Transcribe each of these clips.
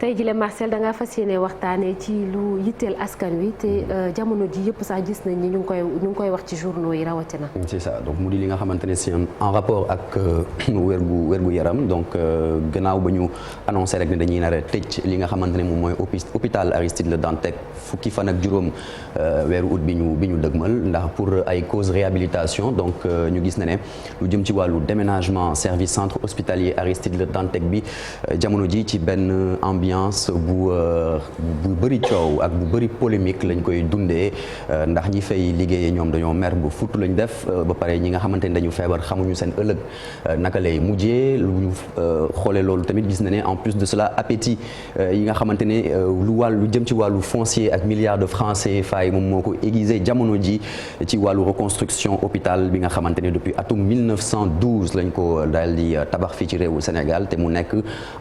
tey jii Marcel da ngaa fas yéene waxtaanee ci lu yitteel askan wi te jamono ji yëpp sax gis nañ ni ñu ngi koy wax ci journaux yi rawatina. c'est ça donc mu di li nga xamante ne c'est en rapport ak wérgu yaram donc gannaaw ba ñu annoncé rek ne dañuy nar a tëj li nga xamante ne moom mooy hôpital Aristide Le Dantec fukki fan ak juróom weeru août bi ñu dëgmal ndax pour ay cause réhabilitation donc ñu gis na ne lu jëm ci wàllu déménagement service centre hospitalier Aristide Le Dantec bi jamono ji ci benn ambiance bu bëri coow ak bu bëri polémique lañ koy dundee ndax ñi fay liggéeyee ñoom dañoo mer bu futt lañ def ba pare ñi nga xamante ne dañu feebar xamuñu seen ëllëg naka lay mujjee lu ñu xoolee loolu tamit gis na ne en plus de cela appétit yi nga xamante ne lu jëm ci wàllu foncier ak milliards de francs CFA moom moo ko aiguisé jamono ji ci wàllu reconstruction hôpital bi nga xamante ne depuis atum 1912 lañ ko daal di tabax fii ci réewu Sénégal te mu nekk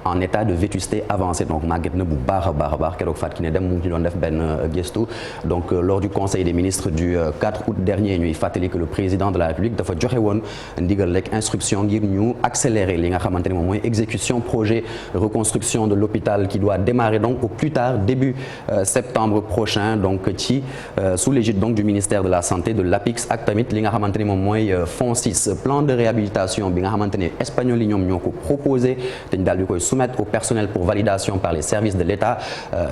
en état de vétusté avancé donc màgget na bu baax a baax keroog Fatou Kiné Deme mu ngi ci doon def benn gëstu donc lors du conseil des ministres du 4 août dernier ñuy fàttali que le président de la République dafa joxe woon ndigal rek instruction ngir ñu accélérer li nga xamante ne moom mooy exécution projet reconstruction de l'hôpital qui doit démarrer donc au plus tard début septembre prochain donc ci sous l'égide donc du ministère de la santé de l'APIX ak tamit li nga xamante ne moom mooy FONSIS plan de réhabilitation bi nga xamante ne espagnol yi ñoom ñoo ko proposé te ñu daal di koy soumettre au personnel pour validation par les services de l'État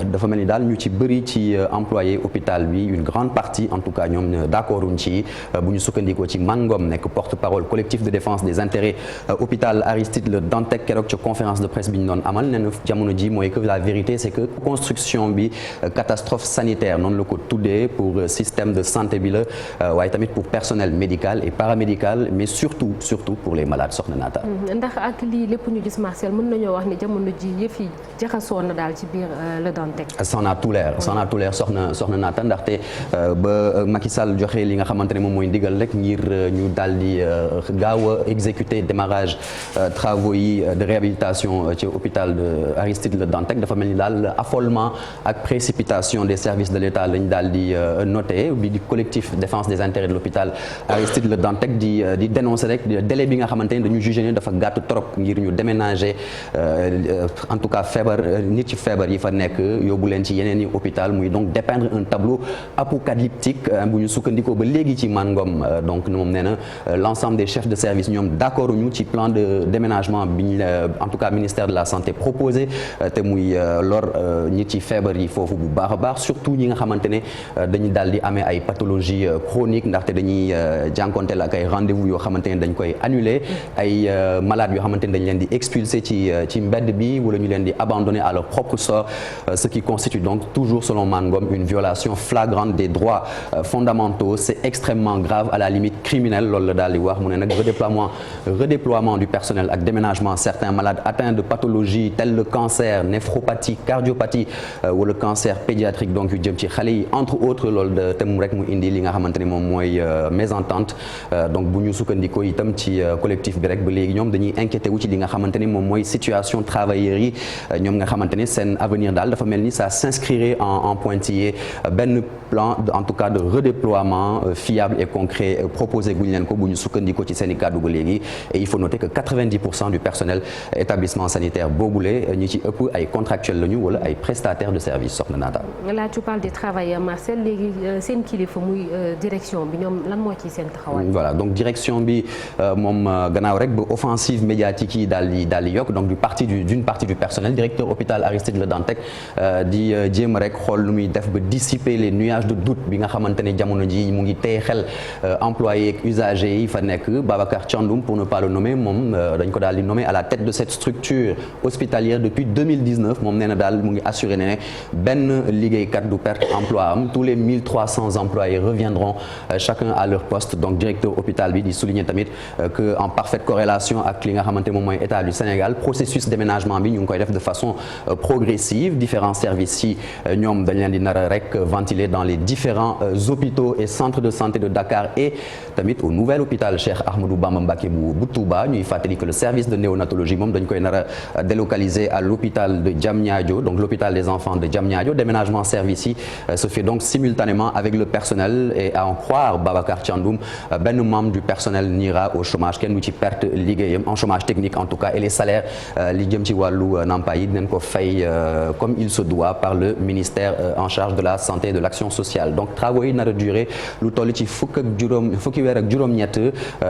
dafa mel ni daal ñu ci bëri ci employé hôpital bi une grande partie en tout cas ñoom d'accorduñ ci bu ñu sukkandikoo ci Mangom nekk porte-parole collectif de défense des intérêts hôpital Aristide Le Dantec keroog ca conférence de presse bi ñu doon amal nee na jamono ji mooy que la vérité c'est que construction bi catastrophe sanitaire noonu la ko tuddee pour système de santé bi la waaye tamit pour personnel médical et paramédical mais surtout pour les malades soxna Naata. ndax ak lii lépp ñu gis Marcel mën nañoo wax ni jamono ji yëf yi jaxasoo na daal ci biir Le Dantec. c'en a tout l'air soxna Naata ndaxte ba Macky Sall joxe li nga xamante ne moom mooy ndigal rek ngir ñu daal di gaaw a exécuter démarrage travaux yi de réhabilitation ci hôpital de Aristide Le Dantec dafa mel ni daal affolement ak précipitation des services de l'État lañ daal di noté bi di collectif défense des intérêts de l'hôpital Aristide Le Dantec di dénoncer rek délai bi nga xamante ne dañu jugé ne dafa gàtt trop ngir ñu déménager en tout cas nit ci feebar yi fa nekk yóbbu leen ci yeneen i hôpital muy donc dépeindre un tableau apocalyptique bu ñu sukkandikoo ba léegi ci Mangom donc moom nee na l'ensemble des chefs de service ñoom d'accord ñu ci plan de déménagement bi ñu en tout cas ministère de la santé proposé te muy lor nit ci feebar yi foofu bu baax a baax surtout ñi nga xamante ne dañuy daal di amee ay pathologies chroniques ndaxte dañuy jànkonteel ak ay rendez-vous yoo xamante ne dañ koy annuler ay malades yoo xamante ne dañ leen di expulser ci mbedd bi wala ñu leen di abandonner à leur propre sort ce qui constitue donc toujours selon Mangom une violation flagrante des droits fondamentaux c'est extrêmement grave à la limite criminelle loolu la daal di wax mu ne nag redéploiement du personnel ak déménagement certains malades atteints de pathologies telles le cancer néphropathie cardiopathie wala cancer pédiatrique donc yu jëm ci xale yi entre autres loolu de tam rek mu indi li nga xamante ne moom mooy mésentente donc bu ñu sukkandikoo itam ci collectif bi rek ba léegi ñoom dañuy inquiété wu ci li nga xamante ne moom mooy situation travailleurs yi ñoom nga xamante ne seen avenir daal dafa mel ni ça s'inscrirait en pointillé benn plan en tout cas de redéploiement fiable et concret proposé guñ leen ko bu ñu sukkandikoo ci seen i kàddu ba léegi et il faut noter que 90% du personnel établissement sanitaire boobule ñi ci ëpp ay contractuels lañu wala ay prestataires de services soxna Naata. Là tu parles des travailleurs Marcel léegi seen kilifa muy direction bi ñoom lan moo ci seen taxawaay. voilà donc direction bi moom gannaaw rek ba offensive médiatique yi daal di yokk donc d'une partie du personnel directeur hôpital Aristide Le Dantec di jéem rek xool lu muy def ba dissiper les nuages de doute bi nga xamante ne jamono ji mu ngi tey xel employés ak usagers yi fa nekk Babacar Thiandoum pour ne pas le nommer moom dañ ko daal di nommer à la tête de cette structure hospitalière depuis 2019 moom nee na daal mu ngi assuré ne benn liggéeykat du perte emploi am tous les 1300 employés reviendront chacun à leur poste donc directeur hôpital bi di souligner tamit que en parfaite corrélation ak li nga xamante moom mooy état du Sénégal processus d'aménagement bi ñu ngi koy def de façon progressive différents services yi ñoom dañ leen di nar a rek ventiler dans les différents hôpitaux et centres de santé de Dakar et tamit au nouvel hôpital Cheikh Ahmadou Bamba Mbacké bu Touba ñuy fàttali que le service de néonatologie moom dañ koy nar a délocaliser à l'hôpital de Diamniadio donc l'hôpital des enfants de Diamniadio déménagement service yi se fait donc simultanément avec le personnel et à en croire Babacar Thiandoum benn membre du personnel n'ira au chômage kenn du ci perte liggéeyam en chômage technique en tout cas et les salaires li jëm ci wàllu nampaay yi dinañ ko fay comme il se doit par le ministère en charge de la santé et de l'action sociale donc travaux yi nar a duré lu toll ci fukki weer ak juróom-ñett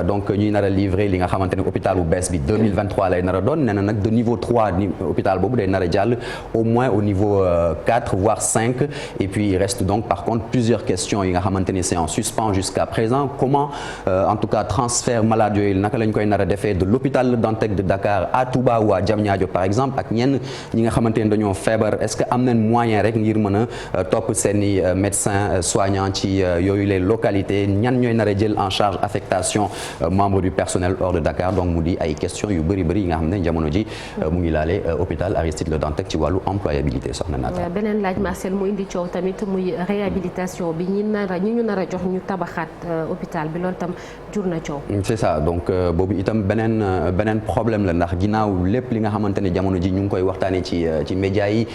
donc ñuy nar a livré li nga xamante ne hôpital bu bees bi 2023 lay nar a doon nee na nag de niveau 3 hôpital boobu day nar a jàll au moins au niveau 4 voire 5 et puis il reste donc par contre plusieurs questions yi nga xamante ne c'est en suspens jusqu'à présent comment en tout cas transfert malade yooyu naka lañ koy nar a defee de l'hôpital Le Dantec de Dakar à Touba ou à Diamniadio par exemple ak ñenn ñi nga xamante ne dañoo feebar est-ce que am nañ moyen rek ngir mën a topp seeni médecins soignants ci yooyu les localités ñan ñooy nar a jël en charge affectation membre du personnel hors de Dakar donc mu di ay questions yu bëri yi nga xam ne jamono ji mu ngi laale hôpital Aristide Le Dantec ci wàllu employabilité soxna Naata. beneen laaj Marcel mu indi coow tamit muy réhabilitation bi ñi ñu nar a jox ñu tabaxaat hôpital bi loolu tam jur na coow. c'est ça donc boobu itam beneen problème la ndax ginnaaw lépp li nga xamante ne jamono ji ñu ngi koy waxtaanee ci médias yi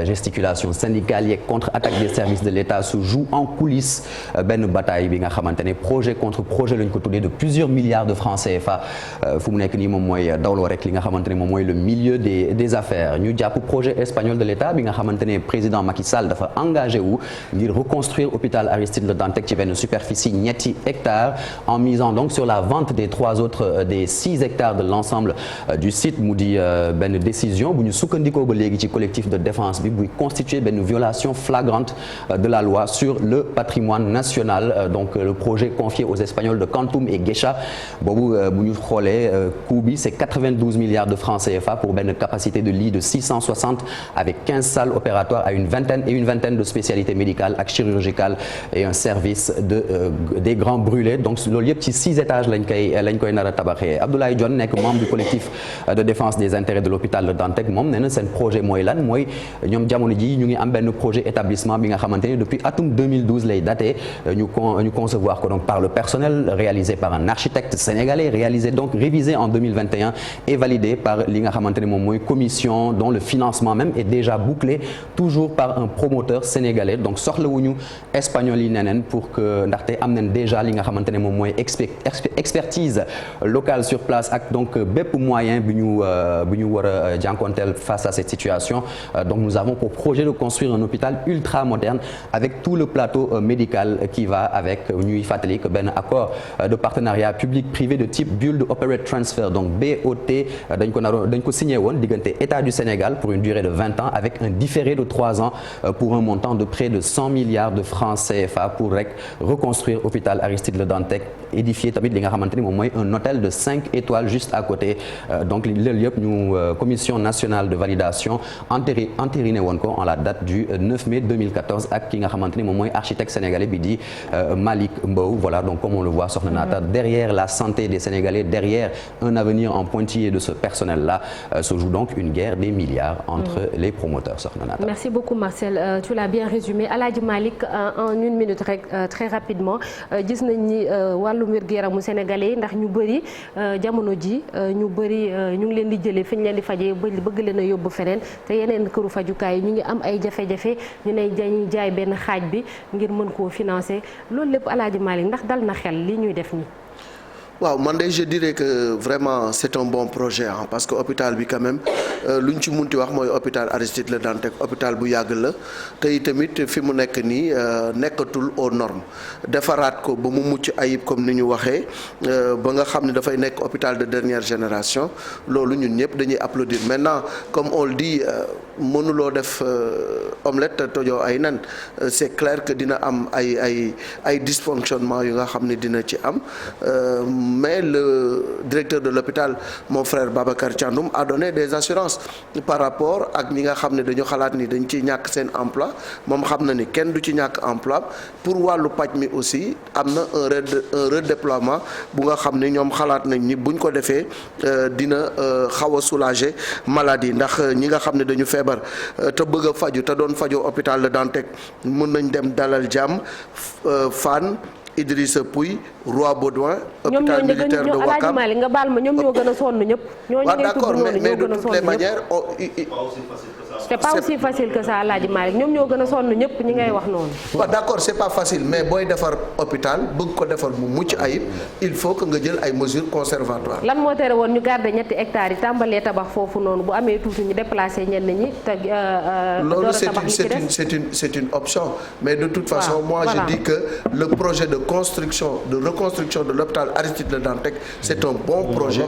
gesticulation syndicale yeeg contre-attaque des services de l'État se joue en coulisses benn bataille bi nga xamante ne projet contre projet lañ ko tuddee de plusieurs milliards de francs CFA fu mu nekk nii moom mooy dawloo rek li nga xamante ne moom mooy le milieu des affaires ñu jàpp projet espagnol de l'État bi nga xamante ne président Macky Sall dafa engagé wu ngir reconstruire hôpital Aristide Le Dantec ci benn superficie ñetti hectares en misant donc sur la vente des 6 hectares de l'ensemble du site mu di benn décision bu ñu sukkandikoo ba léegi ci collectif de défense bi buy constituer benn violation flagrante de la loi sur le patrimoine national donc le projet confié aux Espagnols de Quantum et Guécha boobu bu ñu xoolee coût bi c'est 92 milliards de francs CFA pour benn capacité de lit de 660 avec 15 salles opératoires à une vingtaine de spécialités médicales ak chirurgicales et un service des grands brûlés donc loolu yëpp ci 6 étages lañ koy nar a tabaxee Abdoulaye Dione nekk membre du collectif de défense des intérêts de l'hôpital Le Dantec moom nee na seen projet mooy lan mooy ñoom jamono ji ñu ngi am benn projet établissement bi nga xamante ne depuis atum 2012 lay daté ñu concevoir ko donc par le personnel réalisé par un architecte sénégalais révisé en 2021 et validé par li nga xamante ne moom mooy commission dont le financement même est déjà bouclé toujours par un promoteur sénégalais donc soxlawuñu espagnol yi neneen pour que ndaxte am nañ déjà li nga xamante ne moom mooy expertise locale sur place ak donc bépp moyen bi ñu war a jànkonteel face à cette situation donc nous avons pour projet de construire un hôpital ultra moderne avec tout le plateau médical qui va avec ñuy fàttali que benn accord de partenariat public-privé de type Build Operate Transfer donc BOT dañ ko signé woon diggante État du Sénégal pour une durée de 20 ans avec un différé de 3 ans pour un montant de près de 100 milliards de francs CFA pour rek reconstruire hôpital Aristide Le Dantec édifier tamit li nga xamante ni moom mooy un hôtel de 5 étoiles juste à côté donc loolu yëpp ñu commission nationale de validation entériné woon ko en la date du 9 mai 2014 ak ki nga xamante ni moom mooy architecte sénégalais bi di Malick Mbow voilà donc comme on le voit soxna Naata derrière la santé des Sénégalais derrière un avenir en pointillé de ce personnel-là se joue donc une guerre des milliards entre les promoteurs soxna Naata. Merci beaucoup Marcel tu l'as bien résumé Alaaji Malick en une minute rek très rapidement gis nañ ni wàllum wér-gu-yaramu Sénégalais yi ndax ñu bëri jamono ji ñu bëri ñu ngi leen di jëlee fi ñu leen di fajee bëgg leen a yóbbu feneen te yeneen këru fajukaay yi ñu ngi am ay jafe-jafe ñu ne dañuy jaay benn xaaj bi ngir mën koo financer loolu lépp Alaaji Malick ndax dal na xel li ñuy def nii. waaw man de je dirais que vraiment c'est un bon projet parce que hôpital bi quand même lu ñu ci munti wax mooy hôpital Aristide Le Dantec hôpital bu yàgg la te tamit fi mu nekk nii nekkatul aux normes defaraat ko ba mu mucc ayib comme ni ñu waxee ba nga xam ne dafay nekk hôpital de dernière génération loolu ñun ñëpp dañuy applaudir maintenant comme on le dit mënuloo def omelette te tojoo ay nen c'est clair que dina am ay dysfonctionnement yu nga xam ne dina ci am. Mais le directeur de l'hôpital mon frère Babacar Thiandoum a donné des assurances par rapport ak ñi nga xam ne dañu xalaat ni dañ ciy ñàkk seen emploi moom xam na ni kenn du ci ñàkk emploi pour wàllu paj mi aussi am na un redéploiement bu nga xam ne ñoom xalaat nañ ni buñ ko defee dina xaw a soulager maladie ndax ñi nga xam ne dañu feebar te bëgg a faju te doon fajoo hôpital Le Dantec mën nañ dem Dalal Jàmm Fann Idrissa Pouye Roi Baudouin. hôpital militaire de Ouakam Alaaji Malick nga baal ma ñoom ñoo gën a sonn ñëpp. ñooñu ngay tudd noonu ñoo gën a sonn ñëpp. c'est pas aussi facile que ça Alaaji Malick ñoom ñoo gën a sonn ñëpp ñi ngay wax noonu. waaw d'accord c'est pas facile mais booy defar hôpital bëgg ko defar mu mucc ayib il faut que nga jël ay mesures conservatoires. lan moo tere woon ñu garder ñetti hectares yi tàmbalee tabax foofu noonu bu amee tuuti ñu déplacer ñenn ñi te loolu c'est une option mais de toute façon moi je dis que le projet de reconstruction de l'hôpital Aristide Le Dantec c'est un bon projet.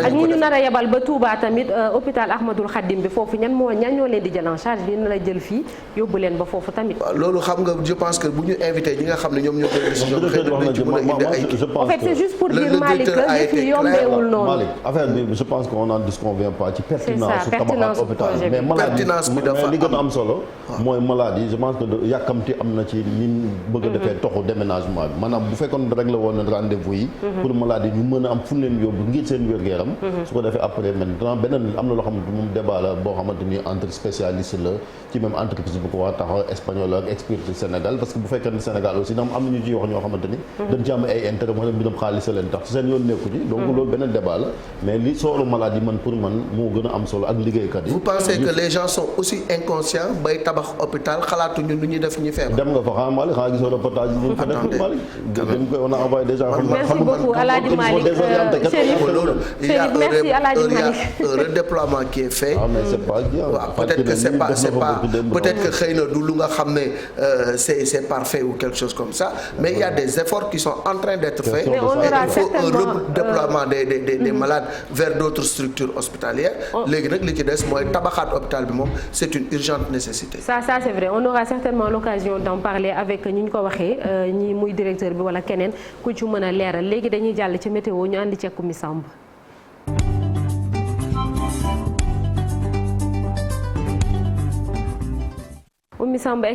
ak ñi ñu nar a yebal ba Touba tamit hôpital Ahmadoul Khadim bi foofu ñan ñoo leen di jël en charge dina la jël fii yóbbu leen ba foofu tamit. loolu xam nga je pense que bu ñu invité ñi nga xam ne ñoom ñoo koy décision xëy na dañ ci mën a indi ay en fait c'est juste pour dire Malick que yëf yi yombeewul noonu. Malick affaire bi je pense qu'on n'en disconvient pas ci pertinence su tabaxaat hôpital mais maladie mais li gën a am solo mooy maladie je pense que yàkkamti am na ci ñi bëgg a defee toxu déménagement bi maanaam bu fekkoon rek la woon rendez-vous yi pour maladie ñu mën a am fu leen yóbbu ngir seen wér-gu-yaram su ko defee après maintenant beneen am na loo xamante moom débat la boo xamante ni entre spécialiste la ci même entreprise bu ko wax taxaw espagnol ak expertise Sénégal parce que bu fekkee ne Sénégal aussi am na ñu ci wax ñoo xamante ni dañ ci am ay intérêt wala mbiram xaalis leen tax seen yoon nekku ci donc loolu beneen débat la mais li sooru maladie man pour man moo gën a am solo ak liggéeykat yi. vous pensez que les gens sont aussi inconscients bay tabax hôpital xalaatuñu lu ñuy def ñi feebar. dem nga fa xam Malick xanaa gisoo reportage yi ñu fa def Malick dañ koy on a envoyé déjà. merci beaucoup Alaaji Malick Chérif merci Alaaji Malick. un redéploiement qui est fait. mais c'est pas bien. peut-être que c'est pas peut-être que xëy na du lu nga xam ne c'est parfait ou quelque chose comme ça mais il y a des efforts qui sont en train d'être faits. mais on aura certainement il faut un redéploiement des malades vers d'autres structures hospitalières. léegi nag li ci des mooy tabaxaat hôpital bi moom c'est une urgente nécessité. ça c'est vrai on aura certainement l'occasion d'en parler avec ñi ñu ko waxee ñi muy directeur bi wala keneen ku ci mën a leeral léegi dañuy jàll ci météo ñu àndi ci Oumy Samb. Oumy Samb